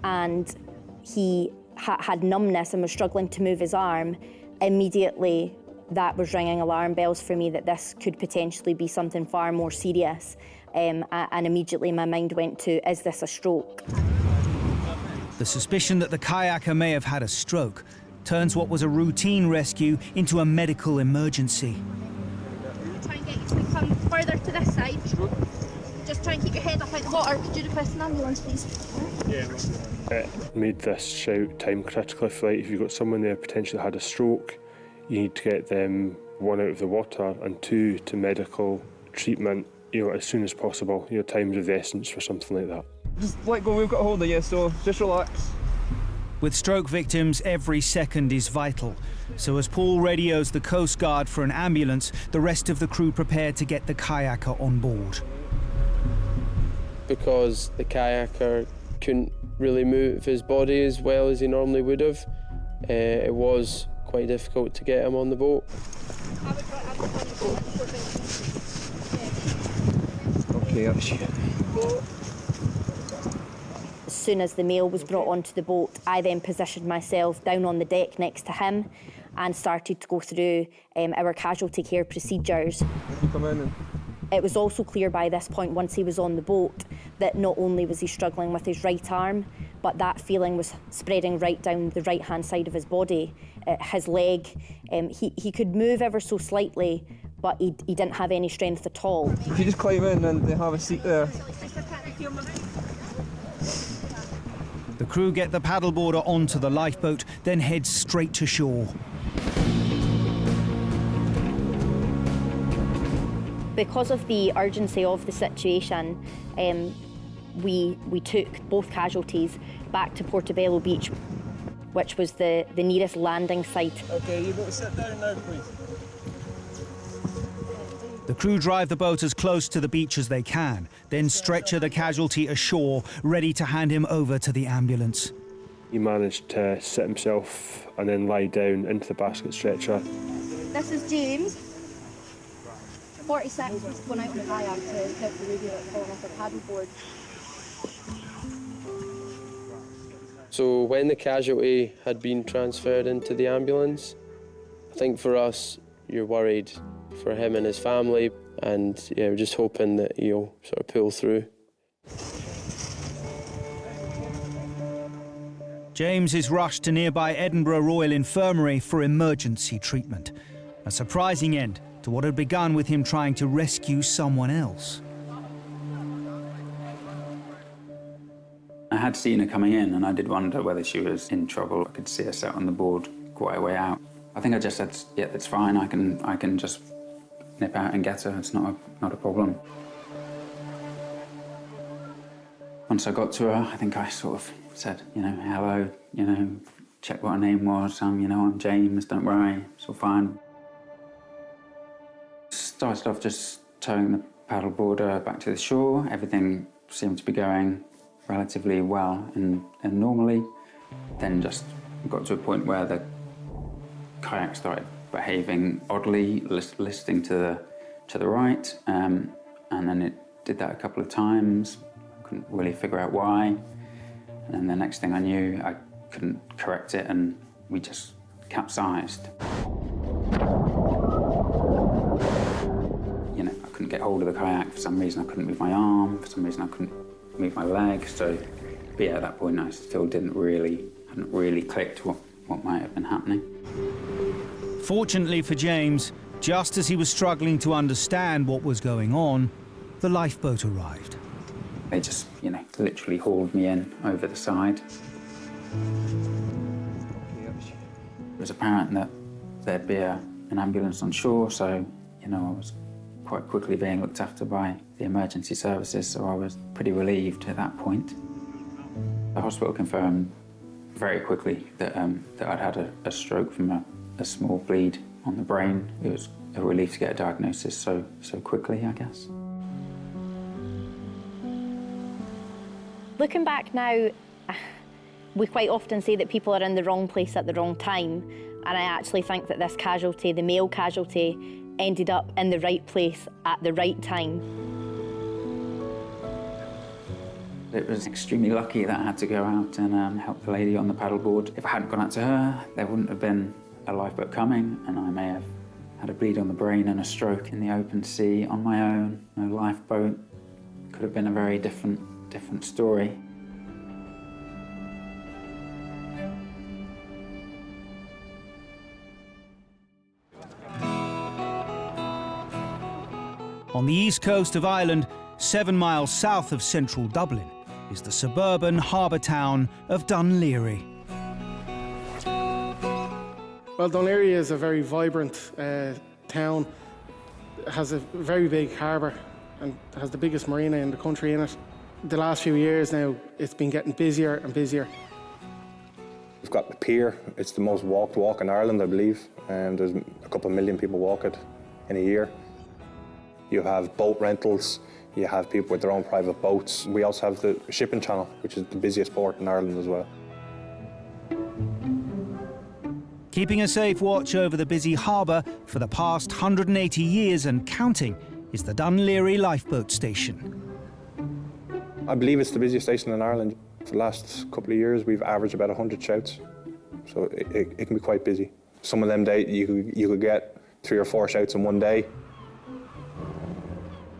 S9: and he had numbness and was struggling to move his arm, immediately that was ringing alarm bells for me that this could potentially be something far more serious. And immediately my mind went to, is this a stroke?
S1: The suspicion that the kayaker may have had a stroke turns what was a routine rescue into a medical emergency.
S12: Try and get you to come further to this side. Just try and keep your head up out the water. Could you request an ambulance, please?
S22: Yeah. It made this shout time critical. If you've got someone there potentially had a stroke, you need to get them, one, out of the water, and two, to medical treatment, as soon as possible. Time's of the essence for something like that.
S2: Just let go, we've got a hold of you, so just relax.
S1: With stroke victims, every second is vital. So as Paul radios the Coast Guard for an ambulance, the rest of the crew prepare to get the kayaker on board.
S10: Because the kayaker couldn't really move his body as well as he normally would have, it was quite difficult to get him on the boat.
S2: Okay, that's you.
S9: As soon as the male was brought onto the boat, I then positioned myself down on the deck next to him and started to go through our casualty care procedures. It was also clear by this point, once he was on the boat, that not only was he struggling with his right arm, but that feeling was spreading right down the right-hand side of his body. His leg, he could move ever so slightly, but he didn't have any strength at all.
S2: If you just climb in and they have a seat there.
S1: The crew get the paddleboarder onto the lifeboat, then head straight to shore.
S9: Because of the urgency of the situation, we took both casualties back to Portobello Beach, which was the nearest landing site.
S2: Okay, you've got to sit down now, please.
S1: The crew drive the boat as close to the beach as they can, then stretcher the casualty ashore, ready to hand him over to the ambulance.
S22: He managed to sit himself and then lie down into the basket stretcher.
S12: This is James. 46, he's going out on the kayak to help the radio that's fallen off the paddleboard.
S10: So when the casualty had been transferred into the ambulance, I think for us, you're worried for him and his family, and we're just hoping that he'll sort of pull through.
S1: James is rushed to nearby Edinburgh Royal Infirmary for emergency treatment. A surprising end to what had begun with him trying to rescue someone else.
S13: I had seen her coming in, and I did wonder whether she was in trouble. I could see her sat on the board quite a way out. I think I just said, yeah, it's fine, I can just nip out and get her, it's not a problem. Once I got to her, I think I sort of said, hello, checked what her name was, I'm James, don't worry, it's all fine. Started off just towing the paddleboarder back to the shore. Everything seemed to be going relatively well and normally. Then just got to a point where the kayak started behaving oddly, listing to the right, and then it did that a couple of times. Couldn't really figure out why. And then the next thing I knew, I couldn't correct it, and we just capsized. I couldn't get hold of the kayak. For some reason, I couldn't move my arm. For some reason, I couldn't move my leg. So, but yeah, at that point, I still hadn't really clicked what might have been happening.
S1: Fortunately for James, just as he was struggling to understand what was going on, the lifeboat arrived.
S13: They just, literally hauled me in over the side. It was apparent that there'd be an ambulance on shore, so, I was quite quickly being looked after by the emergency services, so I was pretty relieved at that point. The hospital confirmed very quickly that I'd had a stroke from a small bleed on the brain. It was a relief to get a diagnosis so quickly, I guess.
S9: Looking back now, we quite often say that people are in the wrong place at the wrong time, and I actually think that this casualty, the male casualty, ended up in the right place at the right time.
S13: It was extremely lucky that I had to go out and help the lady on the paddleboard. If I hadn't gone out to her, there wouldn't have been a lifeboat coming, and I may have Had a bleed on the brain and a stroke in the open sea on my own, no lifeboat. Could have been a very different story.
S1: On the east coast of Ireland, 7 miles south of central Dublin, is the suburban harbour town of Dunleary.
S15: Well, Dunleary is a very vibrant town. It has a very big harbour and has the biggest marina in the country in it. The last few years now, it's been getting busier and busier.
S17: We've got the pier. It's the most walked walk in Ireland, I believe. There's a couple of million people walk it in a year. You have boat rentals, you have people with their own private boats. We also have the shipping channel, which is the busiest port in Ireland as well.
S1: Keeping a safe watch over the busy harbour for the past 180 years and counting is the Dunleary Lifeboat Station.
S17: I believe it's the busiest station in Ireland. For the last couple of years, we've averaged about 100 shouts, so it can be quite busy. Some of them days you could get 3 or 4 shouts in one day.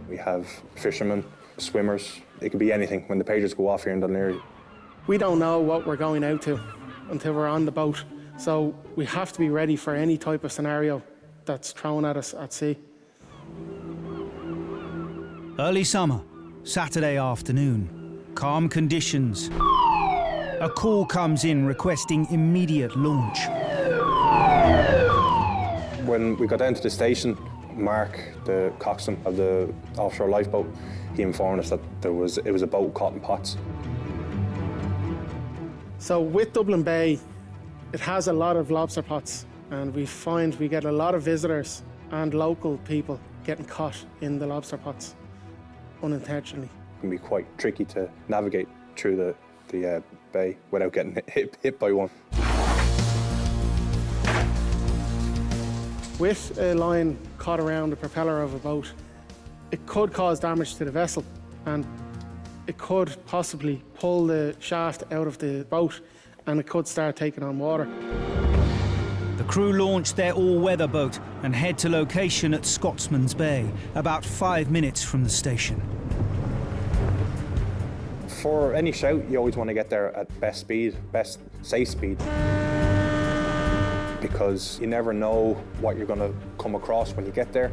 S17: We have fishermen, swimmers. It could be anything when the pagers go off here in Dunleary.
S15: We don't know what we're going out to until we're on the boat, so we have to be ready for any type of scenario that's thrown at us at sea.
S1: Early summer, Saturday afternoon, calm conditions. A call comes in requesting immediate launch.
S17: When we got down to the station, Mark, the coxswain of the offshore lifeboat, he informed us that it was a boat caught in pots.
S15: So with Dublin Bay, it has a lot of lobster pots, and we find we get a lot of visitors and local people getting caught in the lobster pots unintentionally.
S17: It can be quite tricky to navigate through the bay without getting hit by one.
S15: With a line caught around the propeller of a boat, it could cause damage to the vessel, and it could possibly pull the shaft out of the boat, and it could start taking on water.
S1: The crew launched their all-weather boat and head to location at Scotsman's Bay, about 5 minutes from the station.
S17: For any shout, you always want to get there at best speed, best safe speed, because you never know what you're going to come across when you get there.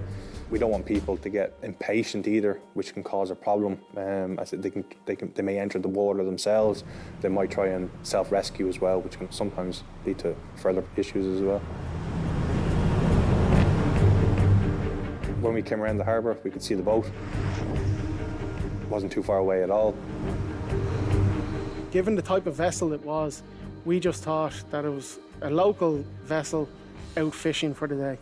S17: We don't want people to get impatient either, which can cause a problem. As they may enter the water themselves. They might try and self-rescue as well, which can sometimes lead to further issues as well. When we came around the harbour, we could see the boat. It wasn't too far away at all.
S15: Given the type of vessel it was, we just thought that it was a local vessel out fishing for the day.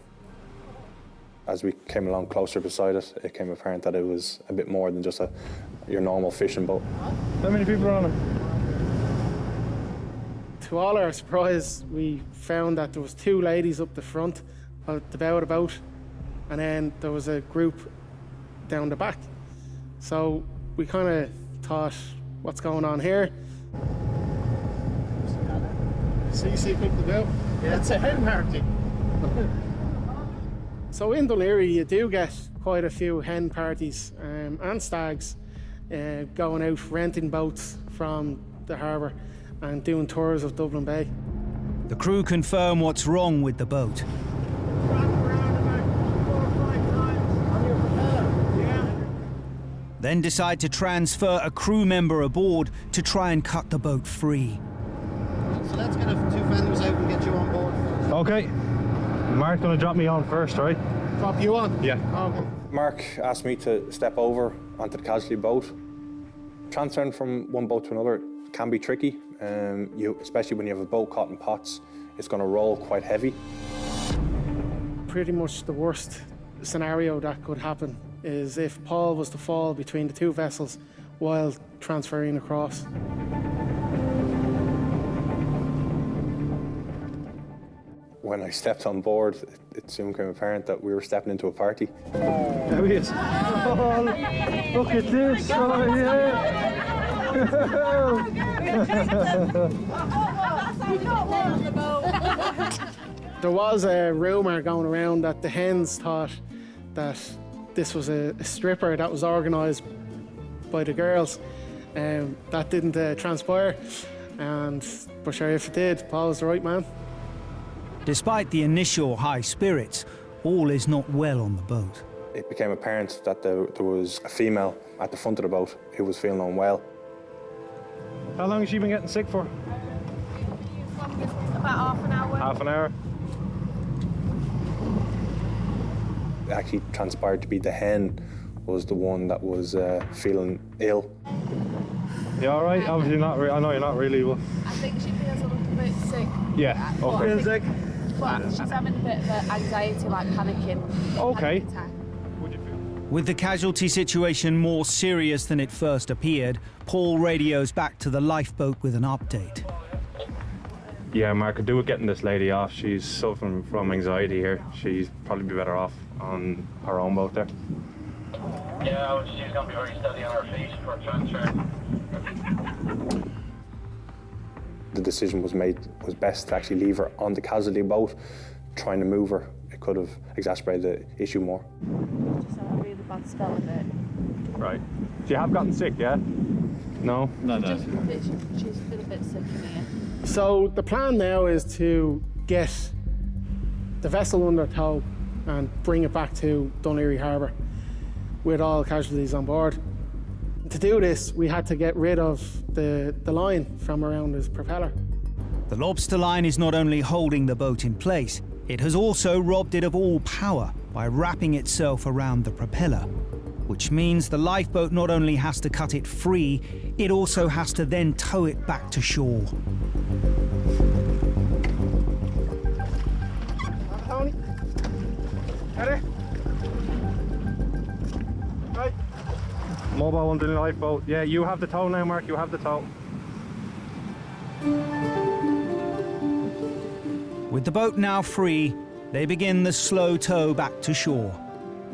S17: As we came along closer beside it, it became apparent that it was a bit more than just your normal fishing boat.
S15: How many people are on it? To all our surprise, we found that there was 2 ladies up the front at the bow of the boat, and then there was a group down the back. So we kind of thought, what's going on here?
S4: CC picked it out. Yeah, it's a hen party.
S15: So in Dunleary, you do get quite a few hen parties and stags going out renting boats from the harbour and doing tours of Dublin Bay.
S1: The crew confirm what's wrong with the boat. Then decide to transfer a crew member aboard to try and cut the boat free.
S4: So let's get 2 fenders out and get you on board.
S17: Okay. Mark's going to drop me on first, right?
S4: Drop you on?
S17: Yeah.
S4: Okay.
S17: Mark asked me to step over onto the casualty boat. Transferring from one boat to another can be tricky, especially when you have a boat caught in pots. It's going to roll quite heavy.
S15: Pretty much the worst scenario that could happen is if Paul was to fall between the 2 vessels while transferring across.
S17: When I stepped on board, it soon became apparent that we were stepping into a party.
S4: There he is. Oh, look at this. Oh, yeah.
S15: There was a rumour going around that the hens thought that this was a stripper that was organised by the girls. That didn't transpire, but sure, if it did, Paul was the right man.
S1: Despite the initial high spirits, all is not well on the boat.
S17: It became apparent that there was a female at the front of the boat who was feeling unwell.
S2: How long has she been getting sick for?
S12: About half an hour.
S2: Half an hour?
S17: It actually transpired to be the hen was the one that was feeling ill.
S2: You all right? Obviously not. I know you're not really. But...
S12: I think she feels a little bit sick.
S2: Yeah. Okay.
S12: Feeling sick. But she's having a bit of anxiety, like panicking.
S2: Okay.
S12: Panic attack.
S1: With the casualty situation more serious than it first appeared, Paul radios back to the lifeboat with an update.
S2: Yeah, Mark, could do with getting this lady off. She's suffering from anxiety here. She'd probably be better off on her own boat there.
S14: Yeah, she's going to be very steady on her feet for transfer.
S17: The decision was best to actually leave her on the casualty boat. Trying to move her, it could have exacerbated the issue more.
S12: Just had a really bad spell of it.
S2: Right. So you have gotten sick, yeah? No? No.
S12: She's been a bit sick in here.
S15: So the plan now is to get the vessel under tow and bring it back to Dunleary Harbour with all casualties on board. To do this, we had to get rid of the line from around his propeller.
S1: The Lobster line is not only holding the boat in place, it has also robbed it of all power by wrapping itself around the propeller, which means the lifeboat not only has to cut it free, it also has to then tow it back to shore.
S15: Tony, ready? Right.
S2: Mobile under the lifeboat. Yeah, you have the tow now, Mark. You have the tow.
S1: With the boat now free, they begin the slow tow back to shore.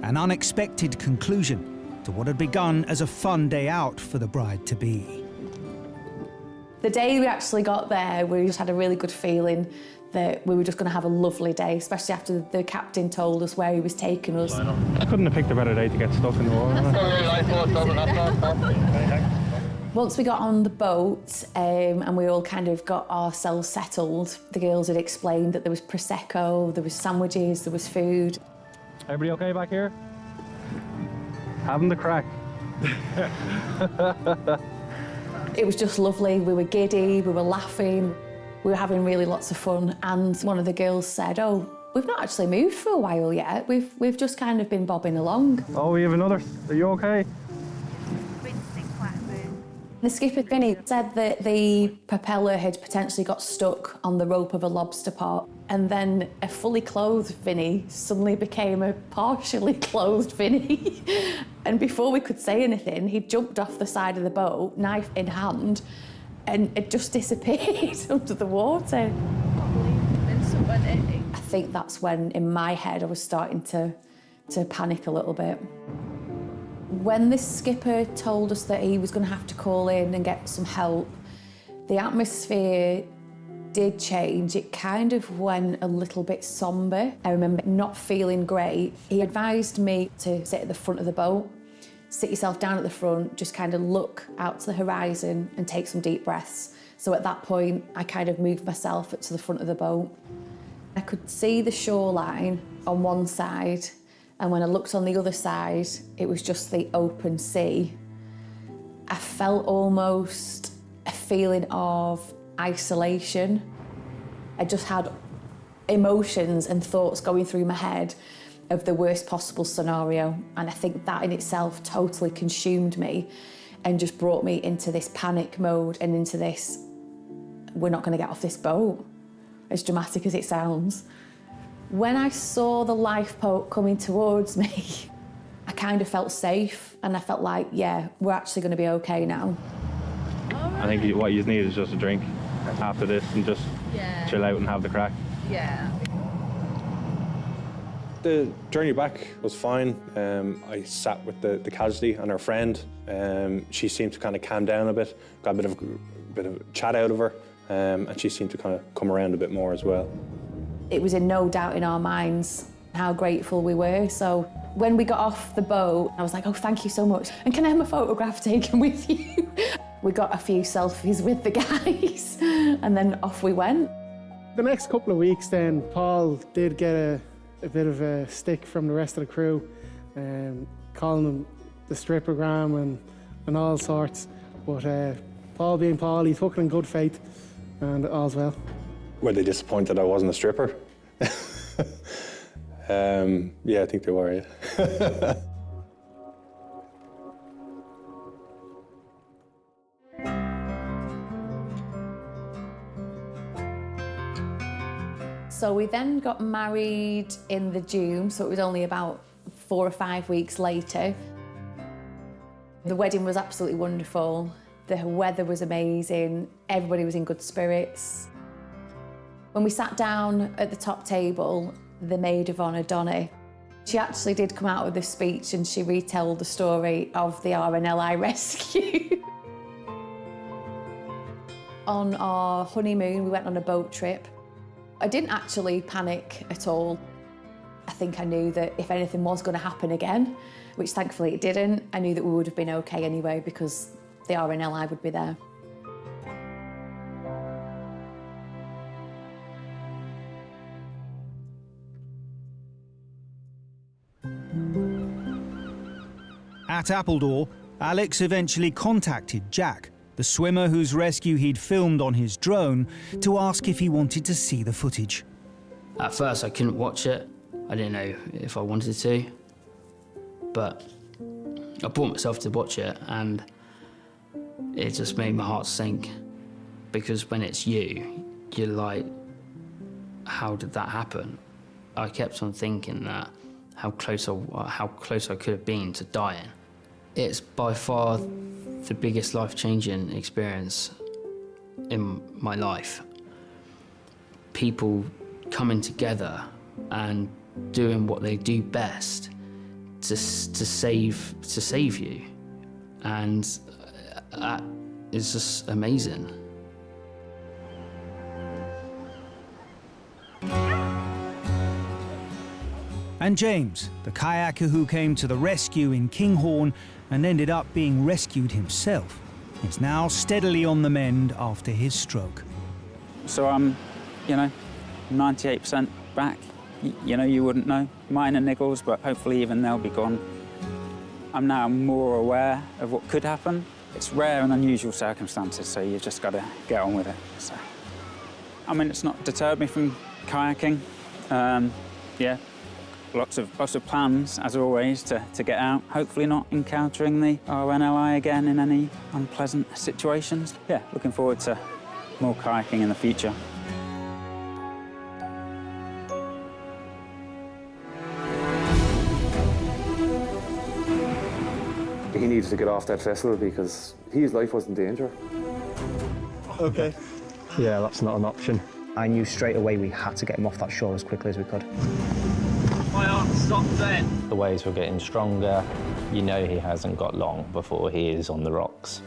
S1: An unexpected conclusion to what had begun as a fun day out for the bride-to-be.
S5: The day we actually got there, we just had a really good feeling that we were just going to have a lovely day, especially after the captain told us where he was taking us.
S2: I couldn't have picked a better day to get stuck in the water.
S5: Once we got on the boat and we all kind of got ourselves settled, the girls had explained that there was Prosecco, there was sandwiches, there was food.
S2: Everybody okay back here? Having the crack.
S5: It was just lovely. We were giddy, we were laughing, we were having really lots of fun. And one of the girls said, "Oh, we've not actually moved for a while yet. We've just kind of been bobbing along."
S2: Oh, we have another. Are you okay?
S5: The skipper, Vinny, said that the propeller had potentially got stuck on the rope of a lobster pot, and then a fully clothed Vinny suddenly became a partially clothed Vinny. And before we could say anything, he jumped off the side of the boat, knife in hand, and it just disappeared under the water. I think that's when, in my head, I was starting to panic a little bit. When the skipper told us that he was going to have to call in and get some help, the atmosphere did change. It kind of went a little bit sombre. I remember not feeling great. He advised me to sit at the front of the boat, sit yourself down at the front, just kind of look out to the horizon and take some deep breaths. So at that point, I kind of moved myself up to the front of the boat. I could see the shoreline on one side, and when I looked on the other side, it was just the open sea. I felt almost a feeling of isolation. I just had emotions and thoughts going through my head of the worst possible scenario. And I think that in itself totally consumed me and just brought me into this panic mode and into this, we're not going to get off this boat, as dramatic as it sounds. When I saw the lifeboat coming towards me, I kind of felt safe and I felt like, yeah, we're actually going to be okay now.
S2: I think what you need is just a drink after this and just chill out and have the crack.
S12: Yeah.
S17: The journey back was fine. I sat with the casualty and her friend. She seemed to kind of calm down a bit, got a bit of chat out of her, and she seemed to kind of come around a bit more as well.
S16: It was in no doubt in our minds how grateful we were. So when we got off the boat, I was like, oh, thank you so much. And can I have my photograph taken with you? We got a few selfies with the guys and then off we went.
S15: The next couple of weeks then, Paul did get a bit of a stick from the rest of the crew, calling him the strippergram and all sorts. But Paul being Paul, he took it in good faith and all's well.
S17: Were they disappointed I wasn't a stripper? Yeah, I think they were, yeah.
S16: So we then got married in the June, so it was only about 4 or 5 weeks later. The wedding was absolutely wonderful. The weather was amazing. Everybody was in good spirits. When we sat down at the top table, the maid of honour, Donna, she actually did come out with this speech and she retold the story of the RNLI rescue. On our honeymoon, we went on a boat trip. I didn't actually panic at all. I think I knew that if anything was going to happen again, which thankfully it didn't, I knew that we would have been okay anyway because the RNLI would be there.
S1: At Appledore, Alex eventually contacted Jack, the swimmer whose rescue he'd filmed on his drone, to ask if he wanted to see the footage.
S18: At first I couldn't watch it. I didn't know if I wanted to, but I brought myself to watch it and it just made my heart sink, because when it's you, you're like, how did that happen? I kept on thinking that how close I could have been to dying. It's by far the biggest life-changing experience in my life. People coming together and doing what they do best to save you, and that is just amazing.
S1: And James, the kayaker who came to the rescue in Kinghorn and ended up being rescued himself, is now steadily on the mend after his stroke.
S13: So I'm, 98% back. You wouldn't know. Minor niggles, but hopefully even they'll be gone. I'm now more aware of what could happen. It's rare and unusual circumstances, so you've just got to get on with it. So, it's not deterred me from kayaking. Lots of plans, as always, to get out. Hopefully not encountering the RNLI again in any unpleasant situations. Yeah, looking forward to more kayaking in the future.
S17: He needs to get off that vessel because his life was in danger.
S19: Okay.
S21: Yeah, that's not an option.
S3: I knew straight away we had to get him off that shore as quickly as we could.
S14: My heart stopped then.
S21: The waves were getting stronger. You know he hasn't got long before he is on the rocks.